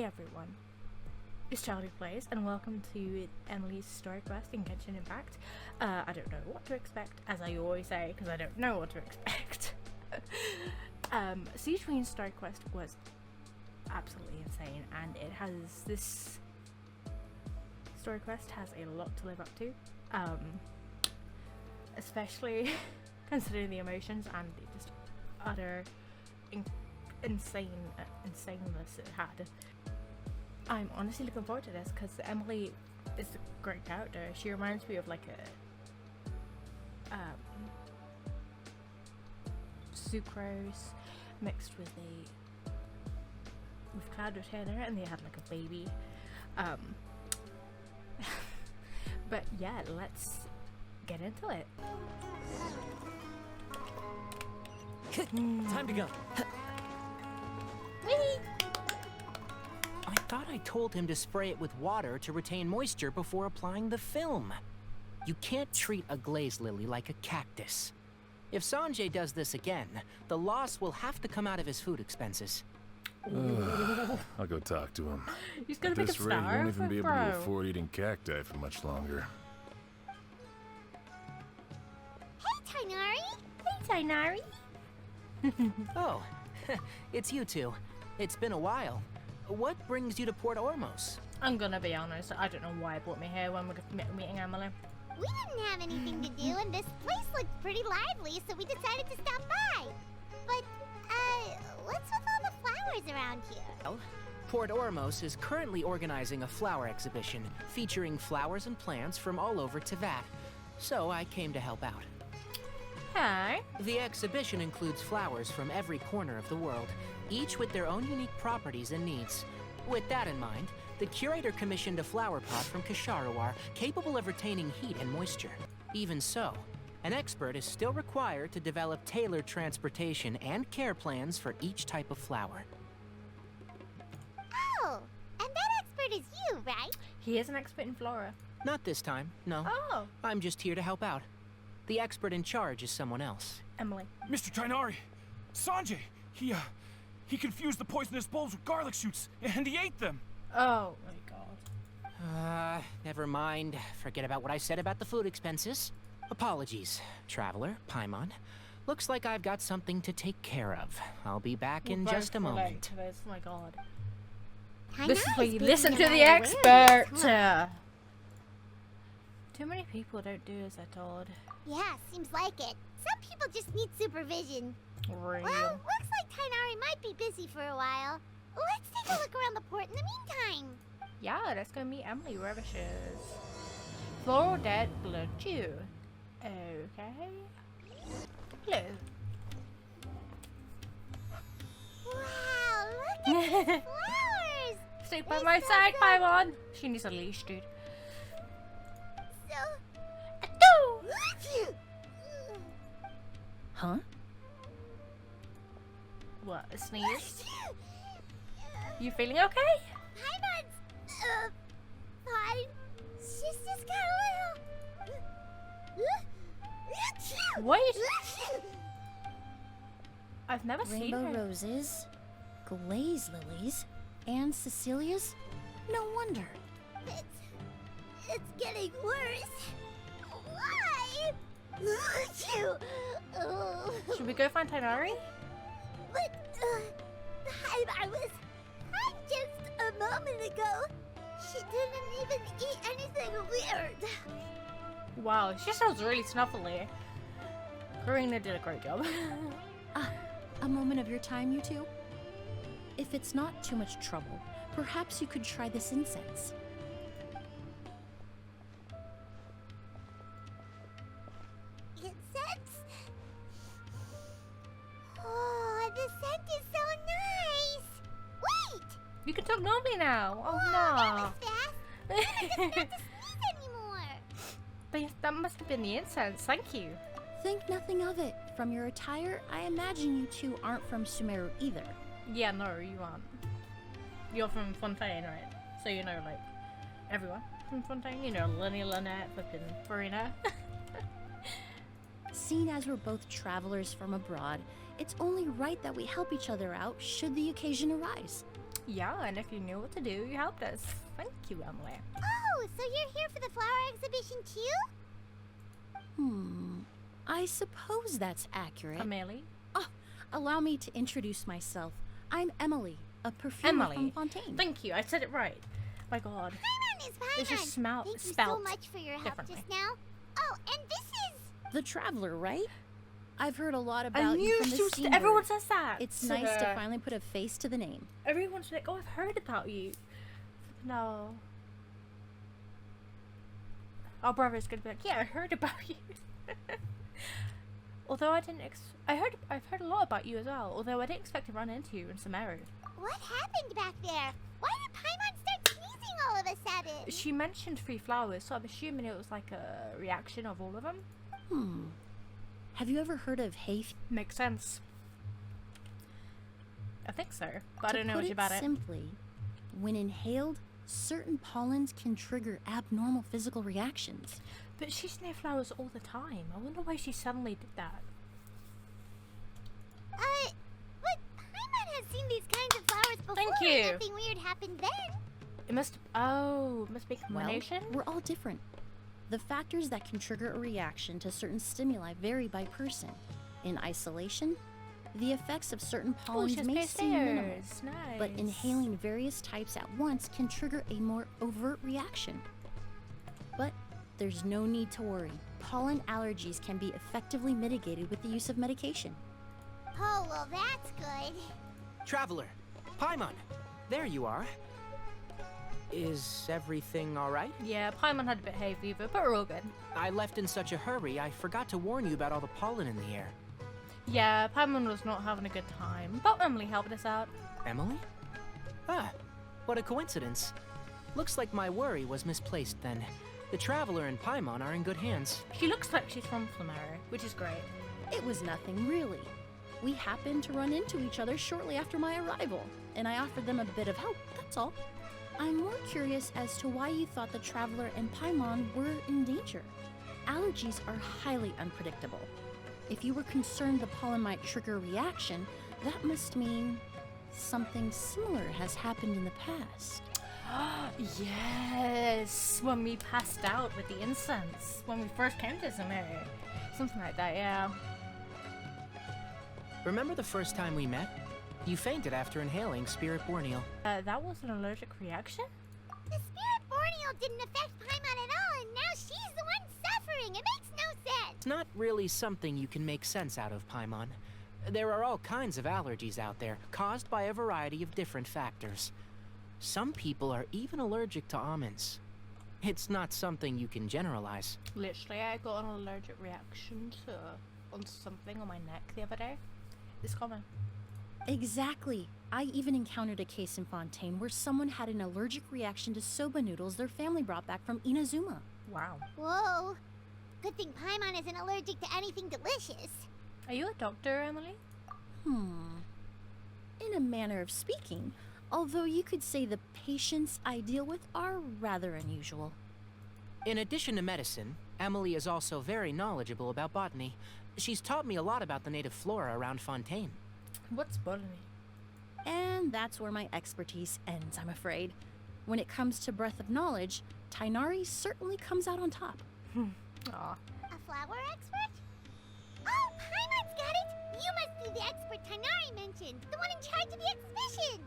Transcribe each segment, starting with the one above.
Hey everyone, it's Charlie Plays, and welcome to Emilie's Story Quest in Genshin Impact. I don't know what to expect, as I always say, because I don't know what to expect. Siege Queen's Story Quest was absolutely insane, and it has this story quest has a lot to live up to, especially considering the emotions and the just utter insaneness it had. I'm honestly looking forward to this because Emilie is a great character. She reminds me of like a sucrose mixed with Cloud Retainer, and they had like a baby. But yeah, let's get into it. Time to go. Whee! I thought I told him to spray it with water to retain moisture before applying the film. You can't treat a glaze lily like a cactus. If Sanjay does this again, the loss will have to come out of his food expenses. I'll go talk to him. He's gonna At make a this rate, he star won't even be able bro. to afford eating cacti for much longer. Hey, Tainari! Hey, Tainari! Oh, it's you two. It's been a while. What brings you to Port Ormos? I'm gonna be honest, I don't know why it brought me here when we're meeting Emilie. We didn't have anything to do, and this place looked pretty lively, so we decided to stop by. But, what's with all the flowers around here? Well, Port Ormos is currently organizing a flower exhibition featuring flowers and plants from all over Teyvat. So I came to help out. Hi. The exhibition includes flowers from every corner of the world, each with their own unique properties and needs. With that in mind, the curator commissioned a flower pot from Kasharawar capable of retaining heat and moisture. Even so, an expert is still required to develop tailored transportation and care plans for each type of flower. Oh, and that expert is you, right? He is an expert in flora. Not this time, no. Oh, I'm just here to help out. The expert in charge is someone else. Emilie. Mr. Tainari! Sanjay! He confused the poisonous bulbs with garlic shoots, and he ate them! Oh my god. Never mind. Forget about what I said about the food expenses. Apologies, traveler, Paimon. Looks like I've got something to take care of. I'll be back in just a moment. To this. Oh my god. This is Tainari's where you speaking listen to about the awareness, expert. huh? Too many people don't do as they're told. Yeah, seems like it. Some people just need supervision. Real. Well, looks like Tainari might be busy for a while. Let's take a look around the port in the meantime. Yeah, let's go meet Emilie wherever she is. Floral Dead Blood Dew. Okay. Hello. Wow, look at these flowers! Stay by They're my so side, good. Paimon. She needs a leash, dude. So... Huh? What, a sneeze? You feeling okay? Paimon's, fine. She's just got a little... Wait. I've never seen Rainbow her. roses, glaze lilies, and Cecilia's? No wonder. It's getting worse. Why? Should we go find Tainari? But, I was just a moment ago. She didn't even eat anything weird. Wow, she sounds really snuffly. Karina did a great job. A moment of your time, you two? If it's not too much trouble, perhaps you could try this incense. Incense? Oh, the scent is so nice. Wait! You can talk normally now. Oh That no. was fast. I don't have to sneeze anymore. But that must have been the incense. Thank you. Think nothing of it. From your attire, I imagine you two aren't from Sumeru either. Yeah, no, you aren't. You're from Fontaine, right? So you know, like, everyone from Fontaine. You know, Lenny, Lynette, flipping Farina. Seeing as we're both travelers from abroad, it's only right that we help each other out should the occasion arise. Yeah, and if you knew what to do, you helped us. Thank you, Emily. Oh, so you're here for the flower exhibition too? I suppose that's accurate. Emilie? Oh, allow me to introduce myself. I'm Emily, a perfumer from Emily. Fontaine. Thank you, I said it right. My god. Paimon is Paimon. It's just Thank you so spelt much for your help differently. just now. Oh, and this is... The Traveler, right? I've heard a lot I about knew you from the she was, scene everyone bird. says that. It's nice to finally put a face to the name. Everyone's like, oh, I've heard about you. No. Our brother's gonna be like, yeah, I heard about you. Although I didn't I've heard a lot about you as well, although I didn't expect to run into you in Sumeru. What happened back there? Why did Paimon start sneezing all of a sudden? She mentioned 3 flowers, so I'm assuming it was like a reaction of all of them. Have you ever heard of hay? Makes sense. I think so, but I don't know To much put about it. simply, when inhaled, certain pollens can trigger abnormal physical reactions. But she's near flowers all the time. I wonder why she suddenly did that. But Paimon has seen these kinds of flowers before. Thank and you. Nothing weird happened then. It must be a combination. Well, we're all different. The factors that can trigger a reaction to certain stimuli vary by person. In isolation, the effects of certain Oh, pollens she has may seem minimal, stairs. Nice. but inhaling various types at once can trigger a more overt reaction. But there's no need to worry. Pollen allergies can be effectively mitigated with the use of medication. Oh, well, that's good. Traveler, Paimon, there you are. Is everything all right? Yeah, Paimon had a bit hay fever, but we're all good. I left in such a hurry, I forgot to warn you about all the pollen in the air. Yeah, Paimon was not having a good time, but Emily helped us out. Emily? Ah, what a coincidence. Looks like my worry was misplaced then. The Traveler and Paimon are in good hands. She looks like she's from Sumeru, which is great. It was nothing really. We happened to run into each other shortly after my arrival, and I offered them a bit of help, that's all. I'm more curious as to why you thought the Traveler and Paimon were in danger. Allergies are highly unpredictable. If you were concerned the pollen might trigger a reaction, that must mean something similar has happened in the past. Yes, when we passed out with the incense, when we first came to Sumeru. Something like that, yeah. Remember the first time we met? You fainted after inhaling Spirit Borneal. That was an allergic reaction? The spirit Borneal didn't affect Paimon at all, and now she's the one suffering. It makes no sense. It's not really something you can make sense out of, Paimon. There are all kinds of allergies out there, caused by a variety of different factors. Some people are even allergic to almonds. It's not something you can generalize. Literally, I got an allergic reaction on something on my neck the other day. It's common. Exactly. I even encountered a case in Fontaine where someone had an allergic reaction to soba noodles their family brought back from Inazuma. Wow. Whoa. Good thing Paimon isn't allergic to anything delicious. Are you a doctor, Emily? In a manner of speaking, although you could say the patients I deal with are rather unusual. In addition to medicine, Emily is also very knowledgeable about botany. She's taught me a lot about the native flora around Fontaine. What's botany? And that's where my expertise ends, I'm afraid. When it comes to breadth of knowledge, Tainari certainly comes out on top. Aw. A flower expert? Oh, Paimon's got it! You must be the expert Tainari mentioned, the one in charge of the exhibition!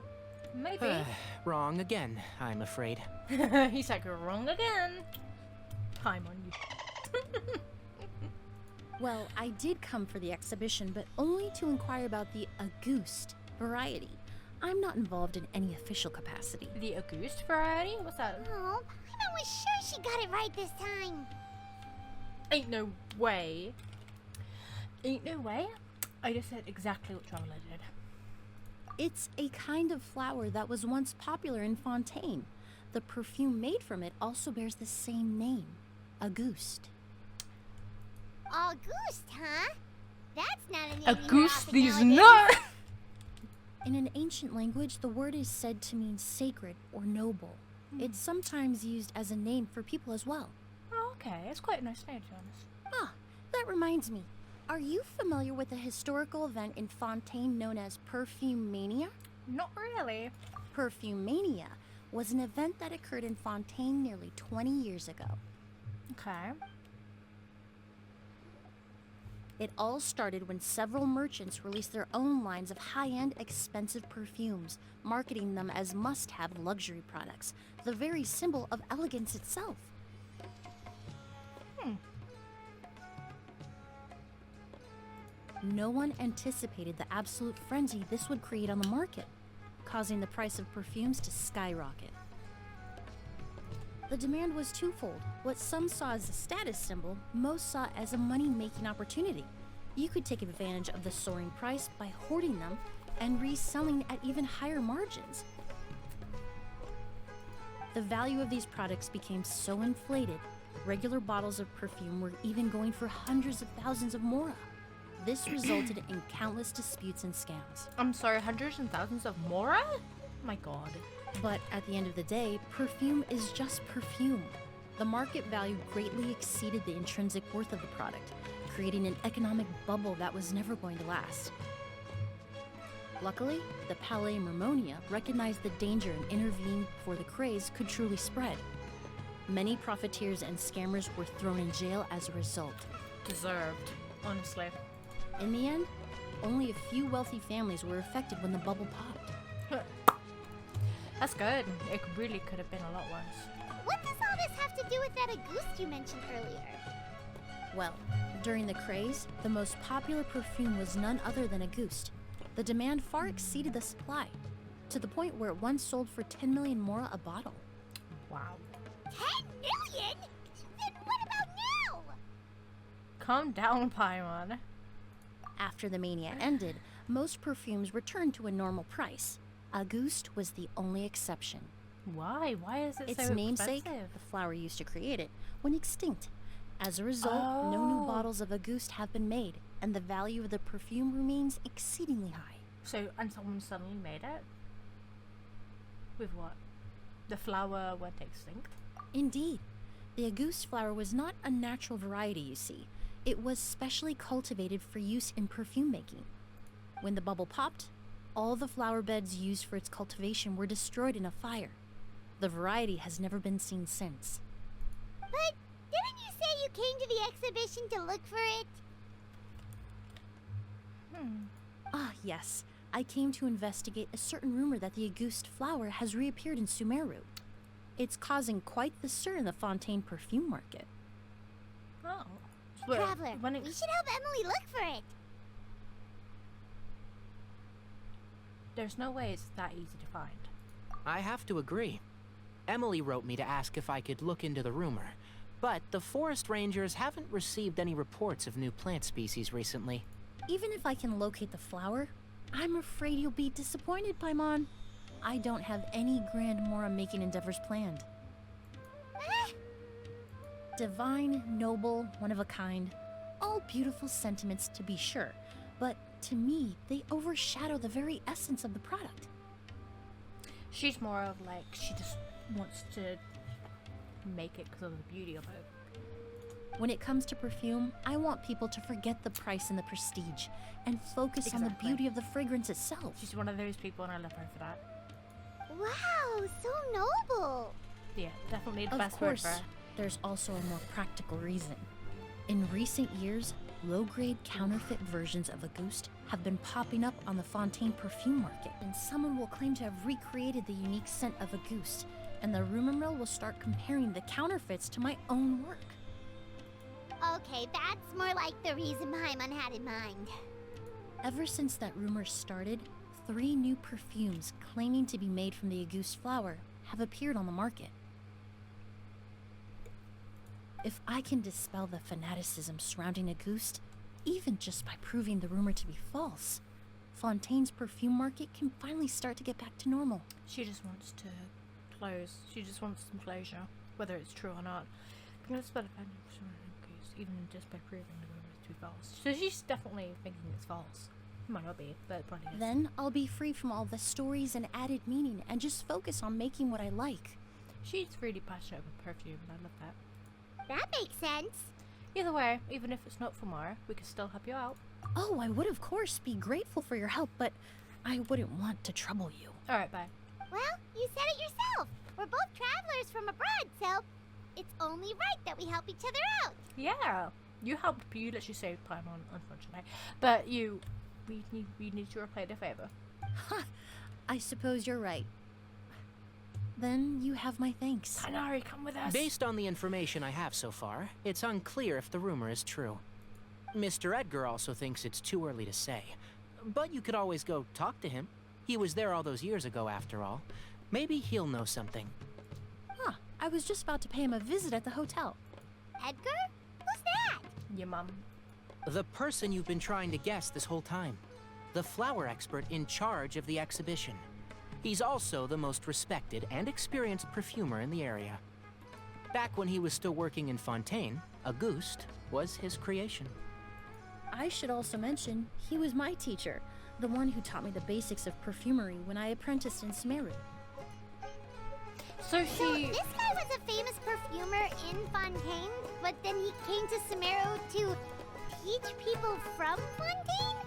Maybe. Wrong again, I'm afraid. He's like, wrong again. Time on you. Well, I did come for the exhibition, but only to inquire about the Auguste variety. I'm not involved in any official capacity. The Auguste variety? What's that? Oh, Paimon was sure she got it right this time. Ain't no way. Ain't no way. I just said exactly what Traveler did. It's a kind of flower that was once popular in Fontaine. The perfume made from it also bears the same name, Auguste. Auguste, huh? That's not a name Auguste, you hear these often nowadays. nuts! In an ancient language, the word is said to mean sacred or noble. It's sometimes used as a name for people as well. Oh, okay. It's quite a nice name, to be honest. Ah, that reminds me. Are you familiar with a historical event in Fontaine known as Perfume Mania? Not really. Perfumania was an event that occurred in Fontaine nearly 20 years ago. Okay. It all started when several merchants released their own lines of high-end, expensive perfumes, marketing them as must-have luxury products, the very symbol of elegance itself. No one anticipated the absolute frenzy this would create on the market, causing the price of perfumes to skyrocket. The demand was twofold. What some saw as a status symbol, most saw as a money-making opportunity. You could take advantage of the soaring price by hoarding them and reselling at even higher margins. The value of these products became so inflated, regular bottles of perfume were even going for hundreds of thousands of mora. This resulted in countless disputes and scams. I'm sorry, hundreds and thousands of mora? My god. But at the end of the day, perfume is just perfume. The market value greatly exceeded the intrinsic worth of the product, creating an economic bubble that was never going to last. Luckily, the Palais Mermonia recognized the danger and intervened before the craze could truly spread. Many profiteers and scammers were thrown in jail as a result. Deserved, honestly. In the end, only a few wealthy families were affected when the bubble popped. That's good. It really could have been a lot worse. What does all this have to do with that Auguste you mentioned earlier? Well, during the craze, the most popular perfume was none other than Auguste. The demand far exceeded the supply, to the point where it once sold for 10 million mora a bottle. Wow. 10 million? Then what about now? Calm down, Paimon. After the mania ended, most perfumes returned to a normal price. Auguste was the only exception. Why? Why is it Its so namesake, expensive? the flower used to create it, went extinct. As a result, no new bottles of Auguste have been made, and the value of the perfume remains exceedingly high. So, and someone suddenly made it? With what? The flower went extinct? Indeed. The Auguste flower was not a natural variety, you see. It was specially cultivated for use in perfume making. When the bubble popped, all the flower beds used for its cultivation were destroyed in a fire. The variety has never been seen since. But didn't you say you came to the exhibition to look for it? Ah, yes. I came to investigate a certain rumor that the Auguste flower has reappeared in Sumeru. It's causing quite the stir in the Fontaine perfume market. Oh. Traveler, we should help Emily look for it. There's no way it's that easy to find. I have to agree. Emily wrote me to ask if I could look into the rumor, but the forest rangers haven't received any reports of new plant species recently. Even if I can locate the flower, I'm afraid you'll be disappointed, Paimon. I don't have any grand mora-making endeavors planned. Divine, noble, one of a kind. All beautiful sentiments to be sure, but to me, they overshadow the very essence of the product. She's more of like, she just wants to make it because of the beauty of it. When it comes to perfume, I want people to forget the price and the prestige, and focus on the Exactly. beauty of the fragrance itself. She's one of those people and I love her for that. Wow, so noble. Yeah, definitely the Of best word course, for her. there's also a more practical reason. In recent years, low-grade counterfeit versions of Auguste have been popping up on the Fontaine perfume market, and someone will claim to have recreated the unique scent of Auguste, and the rumor mill will start comparing the counterfeits to my own work. Okay, that's more like the reason Paimon had in mind. Ever since that rumor started, 3 new perfumes claiming to be made from the Auguste flower have appeared on the market. If I can dispel the fanaticism surrounding Auguste, even just by proving the rumor to be false, Fontaine's perfume market can finally start to get back to normal. She just wants to close. She just wants some closure, whether it's true or not. Because even just by proving the rumor to be false. So she's definitely thinking it's false. It might not be, but it probably is. Then I'll be free from all the stories and added meaning and just focus on making what I like. She's really passionate about perfume, and I love that. That makes sense. Either way, even if it's not for Mara, we can still help you out. Oh, I would of course be grateful for your help, but I wouldn't want to trouble you. Alright, bye. Well, you said it yourself. We're both travelers from abroad, so it's only right that we help each other out. Yeah, you literally saved Paimon, unfortunately. But we need to repay the favor. I suppose you're right. Then you have my thanks. Tighnari, come with us. Based on the information I have so far, it's unclear if the rumor is true. Mr. Edgar also thinks it's too early to say. But you could always go talk to him. He was there all those years ago, after all. Maybe he'll know something. Huh, I was just about to pay him a visit at the hotel. Edgar? Who's that? Your mum. The person you've been trying to guess this whole time. The flower expert in charge of the exhibition. He's also the most respected and experienced perfumer in the area. Back when he was still working in Fontaine, Auguste was his creation. I should also mention, he was my teacher, the one who taught me the basics of perfumery when I apprenticed in Sumeru. So So this guy was a famous perfumer in Fontaine, but then he came to Sumeru to teach people from Fontaine?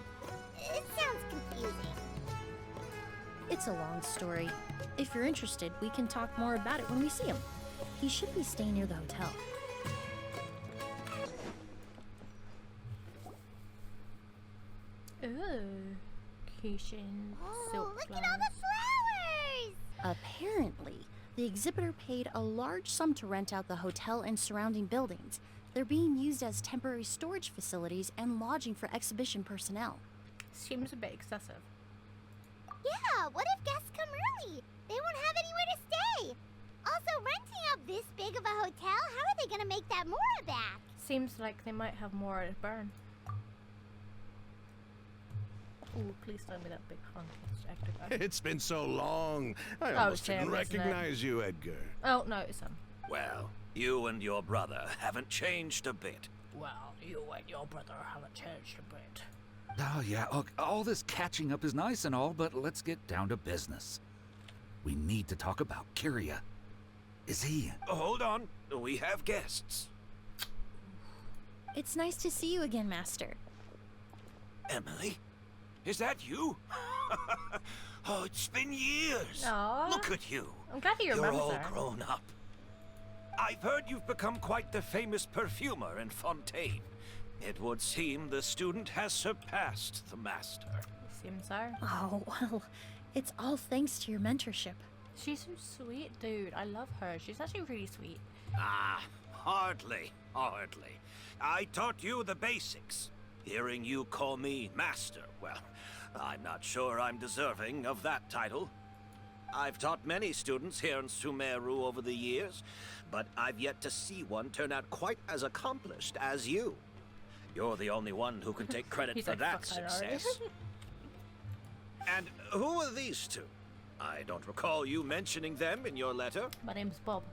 It sounds confusing. It's a long story. If you're interested, we can talk more about it when we see him. He should be staying near the hotel. Ooh. Kishin, Oh, silk look flowers. at all the flowers! Apparently, the exhibitor paid a large sum to rent out the hotel and surrounding buildings. They're being used as temporary storage facilities and lodging for exhibition personnel. Seems a bit excessive. Yeah, what if guests come early? They won't have anywhere to stay. Also, renting out this big of a hotel, how are they gonna make that more back? Seems like they might have more to burn. Ooh, please don't be that big hunk. Actor guy. It's been so long. I Oh, almost it's him, didn't isn't it? recognize you, Edgar. Oh, no, it's him. Well, you and your brother haven't changed a bit. Well, you and your brother haven't changed a bit. Oh, yeah, look, all this catching up is nice and all, but let's get down to business. We need to talk about Kyria. Is he? Hold on, we have guests. It's nice to see you again, Master. Emily? Is that you? Oh, it's been years. Aw. Look at you. I'm glad you You're remember. all grown up. I've heard you've become quite the famous perfumer in Fontaine. It would seem the student has surpassed the master. Seems so. Oh, well, it's all thanks to your mentorship. She's so sweet, dude. I love her. She's actually really sweet. Ah, hardly. I taught you the basics. Hearing you call me master, well, I'm not sure I'm deserving of that title. I've taught many students here in Sumeru over the years, but I've yet to see one turn out quite as accomplished as you. You're the only one who can take credit He's for like, that "Fuck, I know." success. And who are these two? I don't recall you mentioning them in your letter. My name's Bob.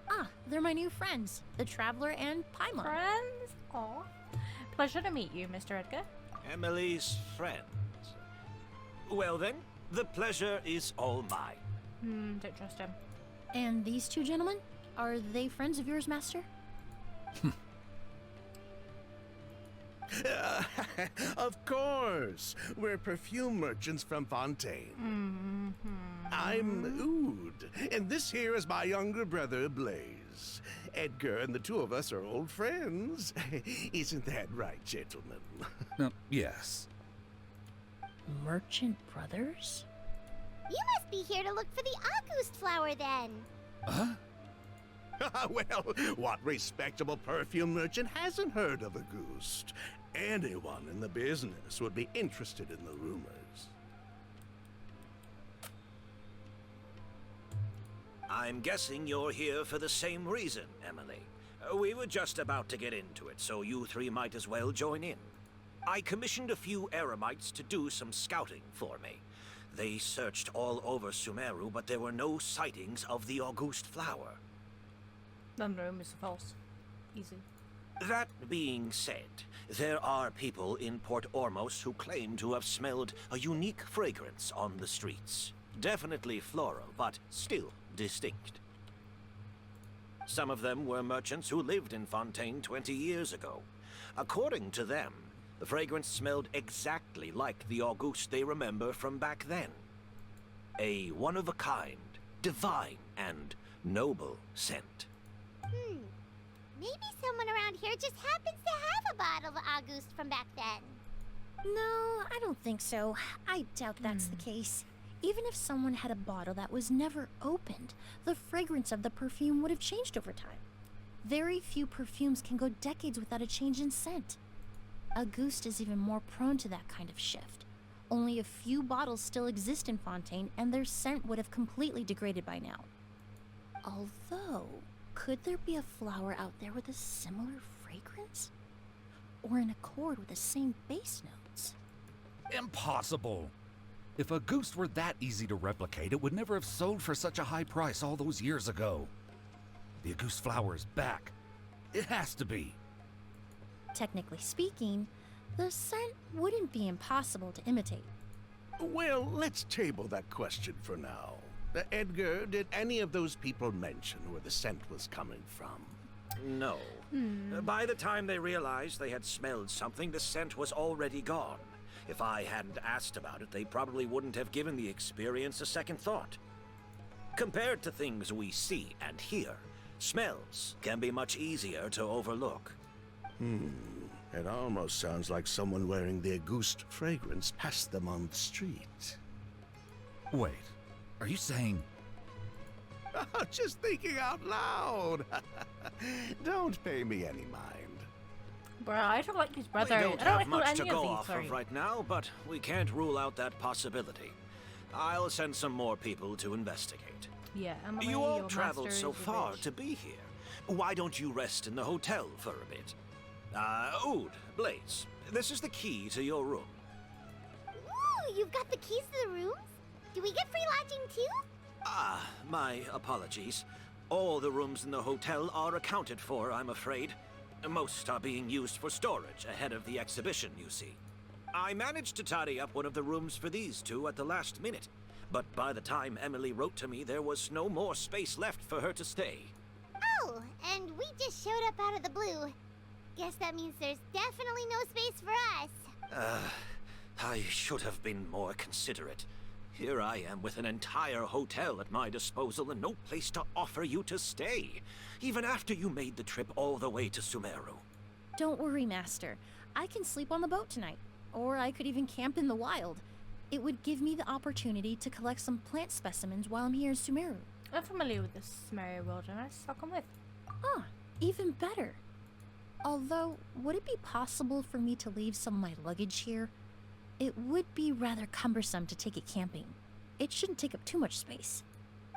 Ah, they're my new friends, the Traveler and Paimon. Friends? Aw. Pleasure to meet you, Mr. Edgar. Emily's friends. Well then, the pleasure is all mine. Don't trust him. And these two gentlemen? Are they friends of yours, Master? Of course. We're perfume merchants from Fontaine. I'm Oud, and this here is my younger brother, Blaze. Edgar and the two of us are old friends. Isn't that right, gentlemen? Yes. Merchant brothers? You must be here to look for the August flower then. Well, what respectable perfume merchant hasn't heard of Auguste? Anyone in the business would be interested in the rumors. I'm guessing you're here for the same reason, Emily. We were just about to get into it, so you three might as well join in. I commissioned a few eremites to do some scouting for me. They searched all over Sumeru, but there were no sightings of the Auguste flower. None of them is false. Easy. That being said, there are people in Port Ormos who claim to have smelled a unique fragrance on the streets. Definitely floral, but still distinct. Some of them were merchants who lived in Fontaine 20 years ago. According to them, the fragrance smelled exactly like the Auguste they remember from back then. A one-of-a-kind, divine, and noble scent. Maybe someone around here just happens to have a bottle of August from back then. No, I don't think so. I doubt that's the case. Even if someone had a bottle that was never opened, the fragrance of the perfume would have changed over time. Very few perfumes can go decades without a change in scent. Auguste is even more prone to that kind of shift. Only a few bottles still exist in Fontaine, and their scent would have completely degraded by now. Although, could there be a flower out there with a similar fragrance? Or in accord with the same base notes? Impossible! If Auguste were that easy to replicate, it would never have sold for such a high price all those years ago. The Auguste flower is back. It has to be. Technically speaking, the scent wouldn't be impossible to imitate. Well, let's table that question for now. Edgar, did any of those people mention where the scent was coming from? No. By the time they realized they had smelled something, the scent was already gone. If I hadn't asked about it, they probably wouldn't have given the experience a second thought. Compared to things we see and hear, smells can be much easier to overlook. It almost sounds like someone wearing the Auguste fragrance passed them on the street. Wait, are you saying... Just thinking out loud. Don't pay me any mind. Bruh, I don't like his brother. We don't I don't have like much to any go of these, off sorry. of right now, but we can't rule out that possibility. I'll send some more people to investigate. Yeah, Emily, You all your traveled master so is a far bitch. to be here. Why don't you rest in the hotel for a bit? Oud, Blaze, this is the key to your room. Ooh, you've got the keys to the rooms? Do we get free lodging too? My apologies. All the rooms in the hotel are accounted for, I'm afraid. Most are being used for storage ahead of the exhibition, you see. I managed to tidy up one of the rooms for these two at the last minute, but by the time Emilie wrote to me, there was no more space left for her to stay. Oh, and we just showed up out of the blue. Guess that means there's definitely no space for us. I should have been more considerate. Here I am with an entire hotel at my disposal and no place to offer you to stay, even after you made the trip all the way to Sumeru. Don't worry, Master. I can sleep on the boat tonight. Or I could even camp in the wild. It would give me the opportunity to collect some plant specimens while I'm here in Sumeru. I'm familiar with the Sumeru wilderness. I'll come with. Ah, even better. Although, would it be possible for me to leave some of my luggage here? It would be rather cumbersome to take it camping. It shouldn't take up too much space.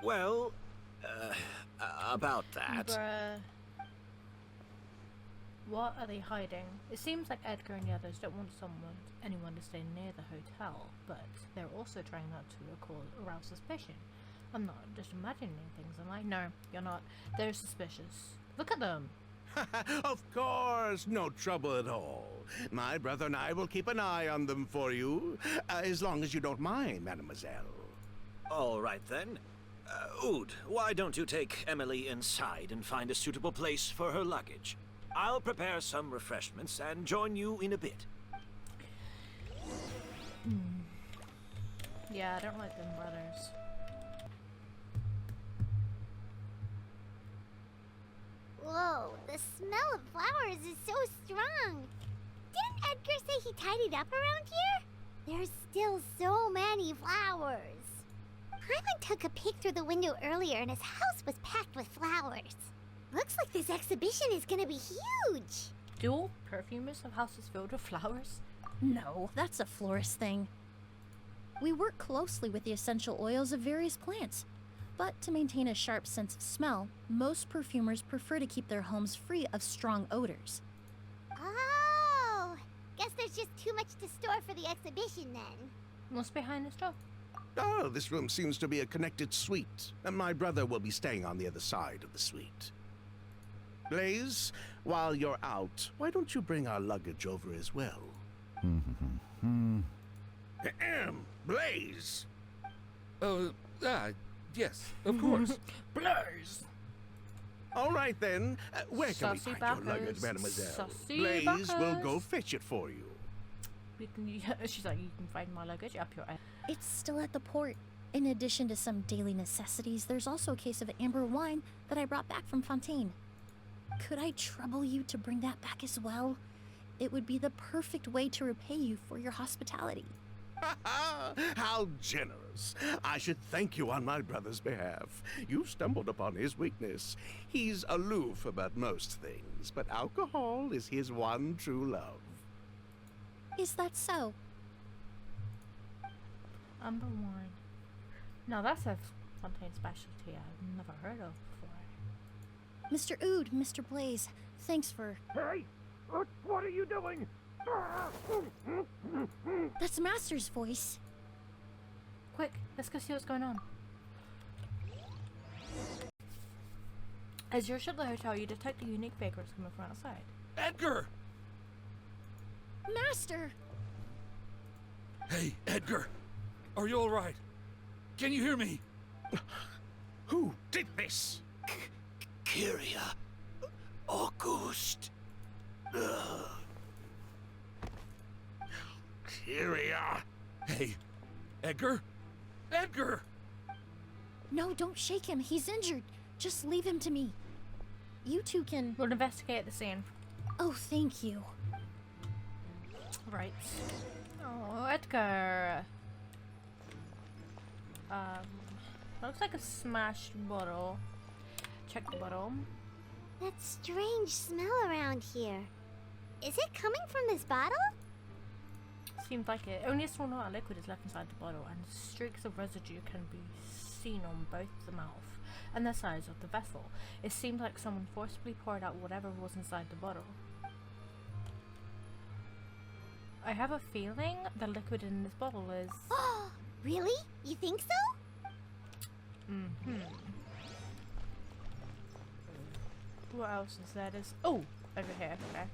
Well, about that. Bruh. What are they hiding? It seems like Edgar and the others don't want anyone to stay near the hotel, but they're also trying not to arouse suspicion. I'm not just imagining things, am I? No, you're not. They're suspicious. Look at them. Of course, no trouble at all. My brother and I will keep an eye on them for you, as long as you don't mind, mademoiselle. All right then. Oud, why don't you take Emilie inside and find a suitable place for her luggage? I'll prepare some refreshments and join you in a bit. Yeah, I don't like them brothers. Whoa, the smell of flowers is so strong. Didn't Edgar say he tidied up around here? There's still so many flowers. Hyman took a peek through the window earlier and his house was packed with flowers. Looks like this exhibition is gonna be huge. Do all perfumers have houses filled with flowers? No, that's a florist thing. We work closely with the essential oils of various plants. But to maintain a sharp sense of smell, most perfumers prefer to keep their homes free of strong odors. Oh, guess there's just too much to store for the exhibition then. What's behind this door? Oh, this room seems to be a connected suite, and my brother will be staying on the other side of the suite. Blaze, while you're out, why don't you bring our luggage over as well? Blaze! Yes, of course. Blaze! All right then, where can we Sassy find your luggage, backers. mademoiselle? Sassy Blaze will go backers. fetch it for you. She's like, you can find my luggage up your ass. It's still at the port. In addition to some daily necessities, there's also a case of amber wine that I brought back from Fontaine. Could I trouble you to bring that back as well? It would be the perfect way to repay you for your hospitality. How generous. I should thank you on my brother's behalf. You stumbled upon his weakness. He's aloof about most things, but alcohol is his one true love. Is that so? Amber wine. Now that's a Fontaine specialty I've never heard of before. Mr. Ood, Mr. Blaze, thanks for... Hey! What are you doing? That's Master's voice. Quick, let's go see what's going on. As you rush at the hotel, you detect a unique fragrance coming from outside. Edgar! Master! Hey, Edgar! Are you alright? Can you hear me? Who did this? Kyria. August. Kyria. Hey, Edgar? Edgar! No, don't shake him. He's injured. Just leave him to me. You two can... We'll investigate the scene. Oh, thank you. Right. Oh, Edgar. Looks like a smashed bottle. Check the bottle. That strange smell around here. Is it coming from this bottle? Seems like it. Only a small amount of liquid is left inside the bottle, and streaks of residue can be seen on both the mouth and the sides of the vessel. It seems like someone forcibly poured out whatever was inside the bottle. I have a feeling the liquid in this bottle is... Really? You think so? What else is there? Oh! Over here. Okay.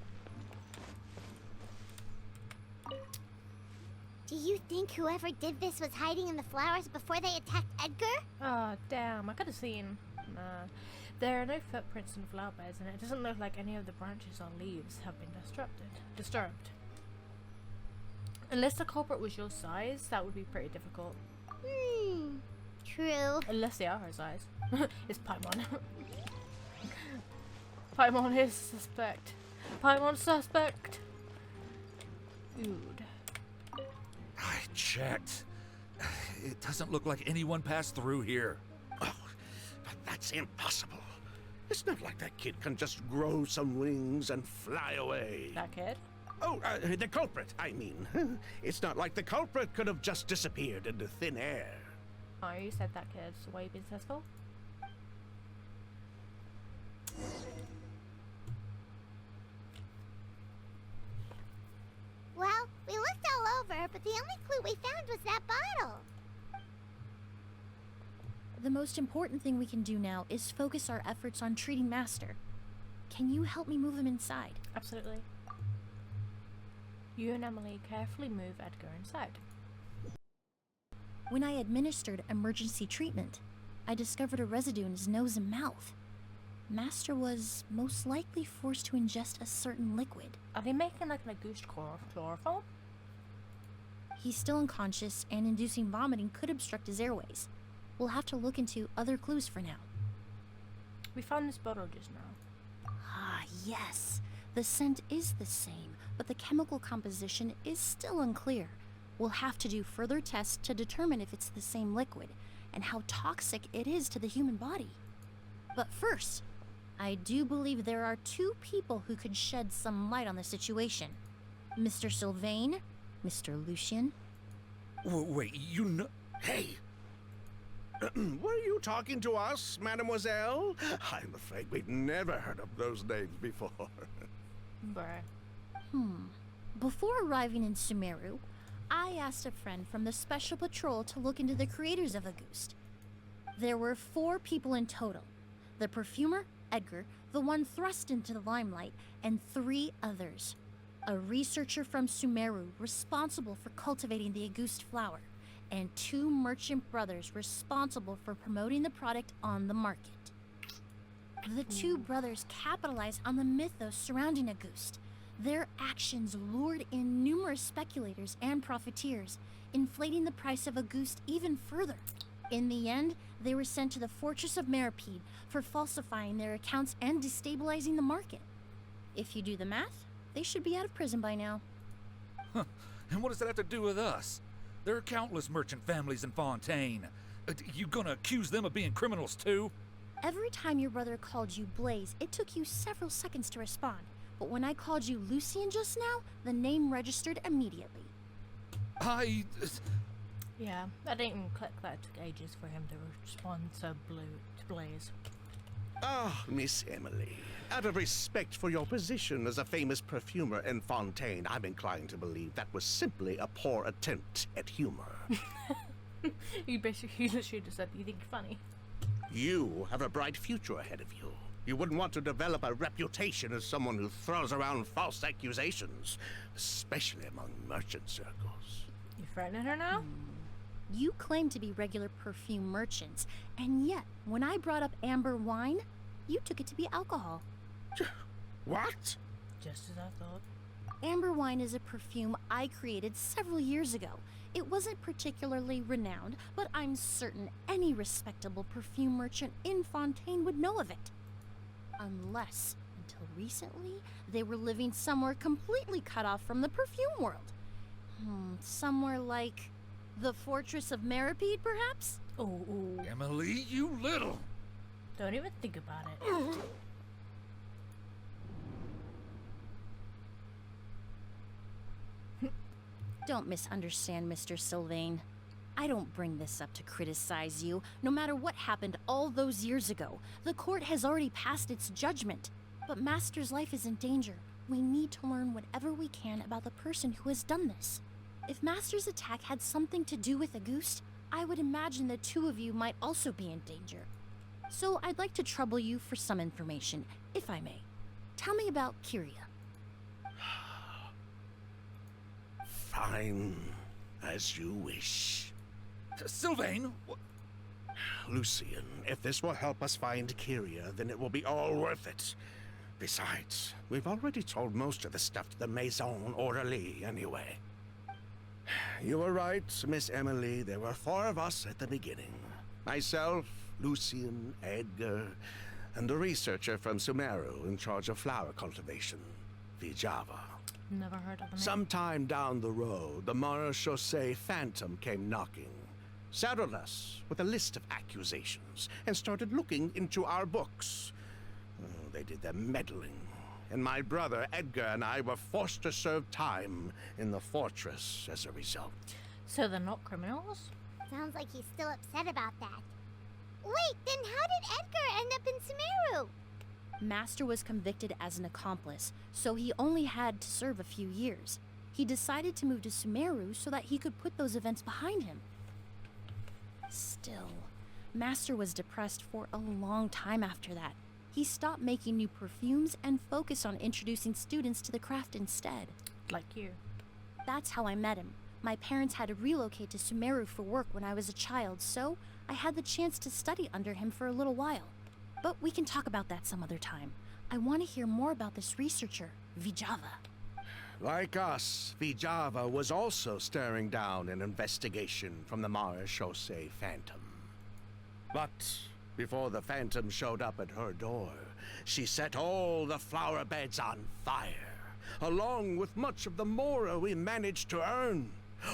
Do you think whoever did this was hiding in the flowers before they attacked Edgar? Oh, damn. I could have seen. Nah. There are no footprints in flower beds, and it doesn't look like any of the branches or leaves have been disturbed. Unless the culprit was your size, that would be pretty difficult. True. Unless they are her size. It's Paimon. Paimon is suspect. Paimon suspect. Ood. I checked. It doesn't look like anyone passed through here. Oh, but that's impossible. It's not like that kid can just grow some wings and fly away. That kid? Oh, the culprit, I mean. It's not like the culprit could have just disappeared into thin air. Oh, you said that kid's way successful? Well, we looked all over, but the only clue we found was that bottle. The most important thing we can do now is focus our efforts on treating Master. Can you help me move him inside? Absolutely. You and Emily carefully move Edgar inside. When I administered emergency treatment, I discovered a residue in his nose and mouth. Master was most likely forced to ingest a certain liquid. Are they making like an Auguste chloroform? He's still unconscious, and inducing vomiting could obstruct his airways. We'll have to look into other clues for now. We found this bottle just now. Ah, yes. The scent is the same, but the chemical composition is still unclear. We'll have to do further tests to determine if it's the same liquid, and how toxic it is to the human body. But first, I do believe there are two people who could shed some light on the situation. Mr. Sylvain, Mr. Lucien. Wait, you know... Hey! Were you talking to us, mademoiselle? I'm afraid we'd never heard of those names before. Bruh. Before arriving in Sumeru, I asked a friend from the Special Patrol to look into the creators of Auguste. There were 4 people in total. The perfumer, Edgar, the one thrust into the limelight, and 3 others. A researcher from Sumeru responsible for cultivating the Auguste flower, and 2 merchant brothers responsible for promoting the product on the market. The 2 brothers capitalized on the mythos surrounding Auguste. Their actions lured in numerous speculators and profiteers, inflating the price of Auguste even further. In the end, they were sent to the Fortress of Meripede for falsifying their accounts and destabilizing the market. If you do the math, they should be out of prison by now. And what does that have to do with us? There are countless merchant families in Fontaine. You gonna accuse them of being criminals too? Every time your brother called you Blaze, it took you several seconds to respond. But when I called you Lucien just now, the name registered immediately. Yeah, I didn't even click that. It took ages for him to respond to Blaze. Ah, Miss Emily. Out of respect for your position as a famous perfumer in Fontaine, I'm inclined to believe that was simply a poor attempt at humor. You literally just said you think you're funny. You have a bright future ahead of you. You wouldn't want to develop a reputation as someone who throws around false accusations, especially among merchant circles. You threatening her now? You claim to be regular perfume merchants, and yet, when I brought up amber wine, you took it to be alcohol. What? Just as I thought. Amber wine is a perfume I created several years ago. It wasn't particularly renowned, but I'm certain any respectable perfume merchant in Fontaine would know of it. Unless, until recently, they were living somewhere completely cut off from the perfume world. Somewhere like the Fortress of Meripede, perhaps? Oh. Emily, you little! Don't even think about it. Don't misunderstand, Mr. Sylvain. I don't bring this up to criticize you. No matter what happened all those years ago, the court has already passed its judgment. But Master's life is in danger. We need to learn whatever we can about the person who has done this. If Master's attack had something to do with Auguste, I would imagine the two of you might also be in danger. So I'd like to trouble you for some information, if I may. Tell me about Kyria. Fine, as you wish. Sylvain! Lucien, if this will help us find Kyria, then it will be all worth it. Besides, we've already told most of the stuff to the Maison Orderly anyway. You were right, Miss Emily. There were 4 of us at the beginning. Myself, Lucien, Edgar, and the researcher from Sumeru in charge of flower cultivation, Vijava. Never heard of them. Sometime down the road, the Marechaussee Phantom came knocking, saddled us with a list of accusations, and started looking into our books. Oh, they did their meddling, and my brother Edgar and I were forced to serve time in the fortress as a result. So they're not criminals? Sounds like he's still upset about that. Wait, then how did Edgar end up in Sumeru? Master was convicted as an accomplice, so he only had to serve a few years. He decided to move to Sumeru so that he could put those events behind him. Still, Master was depressed for a long time after that. He stopped making new perfumes and focused on introducing students to the craft instead. Like you. That's how I met him. My parents had to relocate to Sumeru for work when I was a child, so I had the chance to study under him for a little while. But we can talk about that some other time. I want to hear more about this researcher, Vijava. Like us, Vijava was also staring down an investigation from the Marechaussee Phantom. But before the Phantom showed up at her door, she set all the flower beds on fire, along with much of the mora we managed to earn.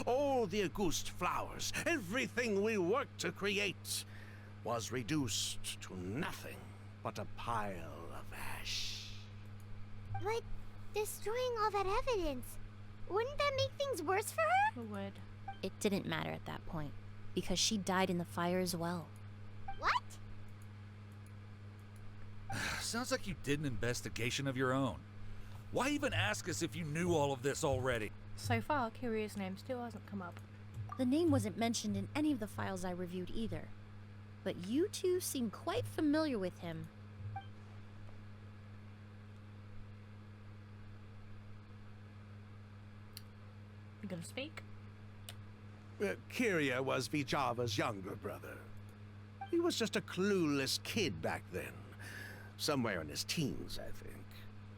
All the Auguste flowers, everything we worked to create, was reduced to nothing but a pile of ash. But destroying all that evidence, wouldn't that make things worse for her? It would. It didn't matter at that point, because she died in the fire as well. What? Sounds like you did an investigation of your own. Why even ask us if you knew all of this already? So far, Kyria's name still hasn't come up. The name wasn't mentioned in any of the files I reviewed either. But you two seem quite familiar with him. You gonna speak? Kyria was Vijava's younger brother. He was just a clueless kid back then. Somewhere in his teens, I think.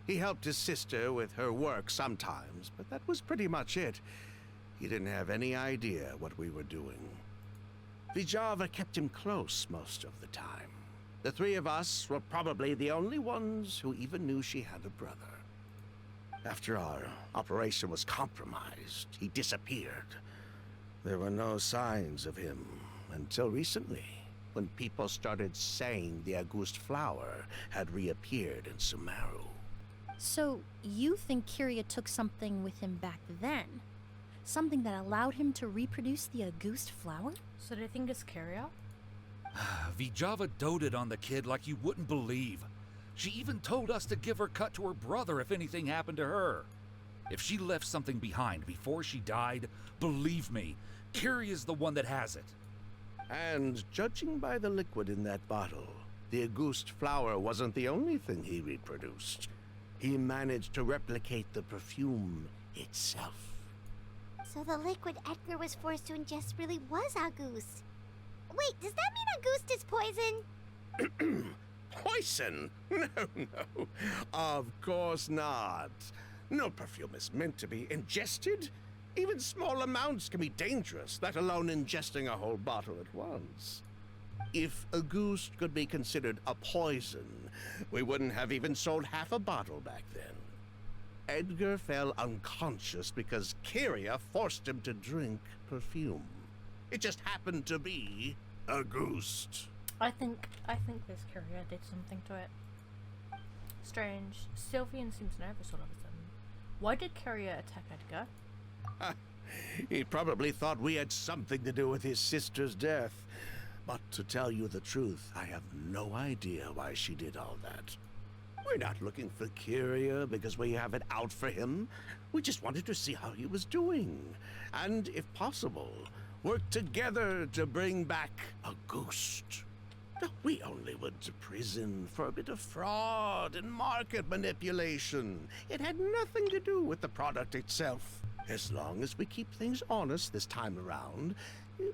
He helped his sister with her work sometimes, but that was pretty much it. He didn't have any idea what we were doing. Vijava kept him close most of the time. The three of us were probably the only ones who even knew she had a brother. After our operation was compromised, he disappeared. There were no signs of him until recently, when people started saying the August flower had reappeared in Sumeru. So, you think Kyria took something with him back then? Something that allowed him to reproduce the August flower? So they think it's Kyria? Vijava doted on the kid like you wouldn't believe. She even told us to give her cut to her brother if anything happened to her. If she left something behind before she died, believe me, Kyria's the one that has it. And judging by the liquid in that bottle, the August flower wasn't the only thing he reproduced. He managed to replicate the perfume itself. So the liquid Edgar was forced to ingest really was August. Wait, does that mean August is poison? Poison? No. Of course not. No perfume is meant to be ingested. Even small amounts can be dangerous, let alone ingesting a whole bottle at once. If August could be considered a poison, we wouldn't have even sold half a bottle back then. Edgar fell unconscious because Kyria forced him to drink perfume. It just happened to be August. I think this Kyria did something to it. Strange. Sylvian seems nervous all of a sudden. Why did Kyria attack Edgar? He probably thought we had something to do with his sister's death. But to tell you the truth, I have no idea why she did all that. We're not looking for Kyria because we have it out for him. We just wanted to see how he was doing. And, if possible, work together to bring back August. We only went to prison for a bit of fraud and market manipulation. It had nothing to do with the product itself. As long as we keep things honest this time around,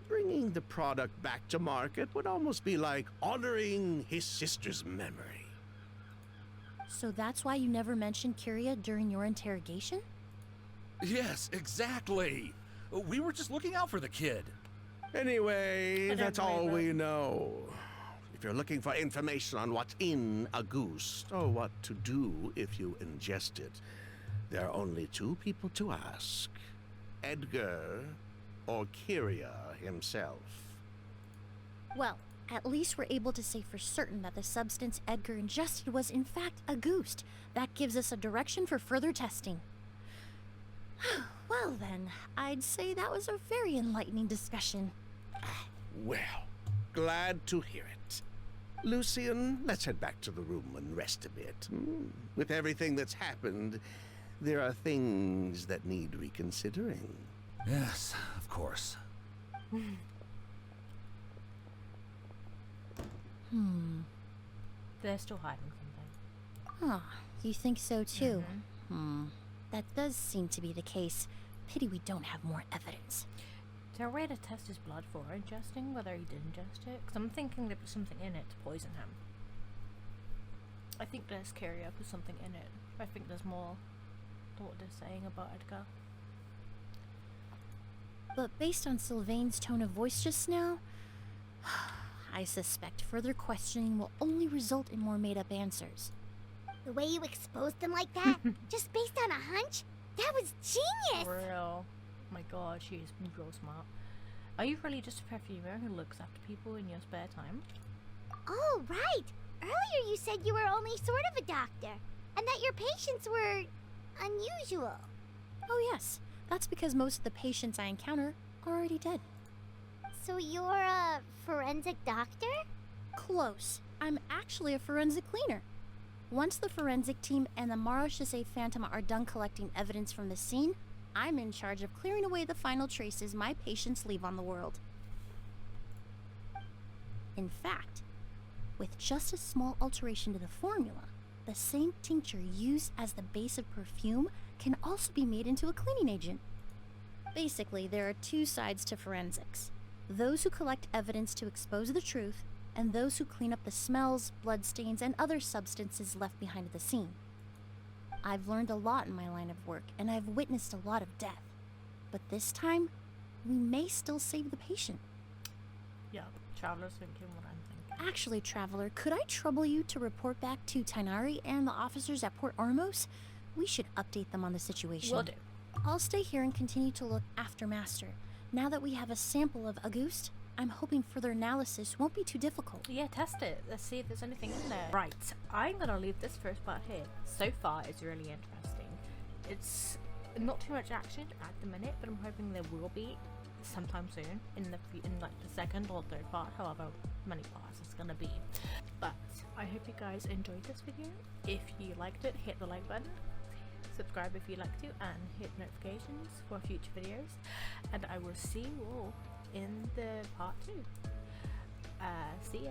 bringing the product back to market would almost be like honoring his sister's memory. So that's why you never mentioned Kyria during your interrogation? Yes, exactly. We were just looking out for the kid. Anyway, that's all we know. If you're looking for information on what's in August, or what to do if you ingest it, there are only two people to ask. Edgar or Kyria himself. Well, at least we're able to say for certain that the substance Edgar ingested was in fact August. That gives us a direction for further testing. Well then, I'd say that was a very enlightening discussion. Well, glad to hear it. Lucian, let's head back to the room and rest a bit. With everything that's happened, there are things that need reconsidering. Yes, of course. They're still hiding something. You think so too? That does seem to be the case. Pity we don't have more evidence. Is there a way to test his blood for ingesting, whether he did ingest it? Because I'm thinking there was something in it to poison him. I think there's Kyria put something in it. I think there's more to what they're saying about Edgar. But based on Sylvain's tone of voice just now, I suspect further questioning will only result in more made-up answers. The way you exposed them like that, just based on a hunch? That was genius! For real. Oh my god, she is real smart. Are you really just a perfumer who looks after people in your spare time? Oh, right! Earlier you said you were only sort of a doctor, and that your patients were unusual. Oh yes, that's because most of the patients I encounter are already dead. So you're a forensic doctor? Close. I'm actually a forensic cleaner. Once the forensic team and the Marochisei Phantom are done collecting evidence from the scene, I'm in charge of clearing away the final traces my patients leave on the world. In fact, with just a small alteration to the formula, the same tincture used as the base of perfume can also be made into a cleaning agent. Basically, there are two sides to forensics. Those who collect evidence to expose the truth, and those who clean up the smells, bloodstains, and other substances left behind at the scene. I've learned a lot in my line of work, and I've witnessed a lot of death. But this time, we may still save the patient. Yeah, Traveler's thinking what I'm thinking. Actually, Traveler, could I trouble you to report back to Tainari and the officers at Port Ormos? We should update them on the situation. Will do. I'll stay here and continue to look after Master. Now that we have a sample of Auguste, I'm hoping further analysis won't be too difficult. Yeah, test it. Let's see if there's anything in there. Right, I'm gonna leave this first part here. So far, it's really interesting. It's not too much action at the minute, but I'm hoping there will be sometime soon in like the second or third part, however many parts it's gonna be. But I hope you guys enjoyed this video. If you liked it, hit the like button. Subscribe if you like to, and hit notifications for future videos. And I will see you all in the part 2. See ya.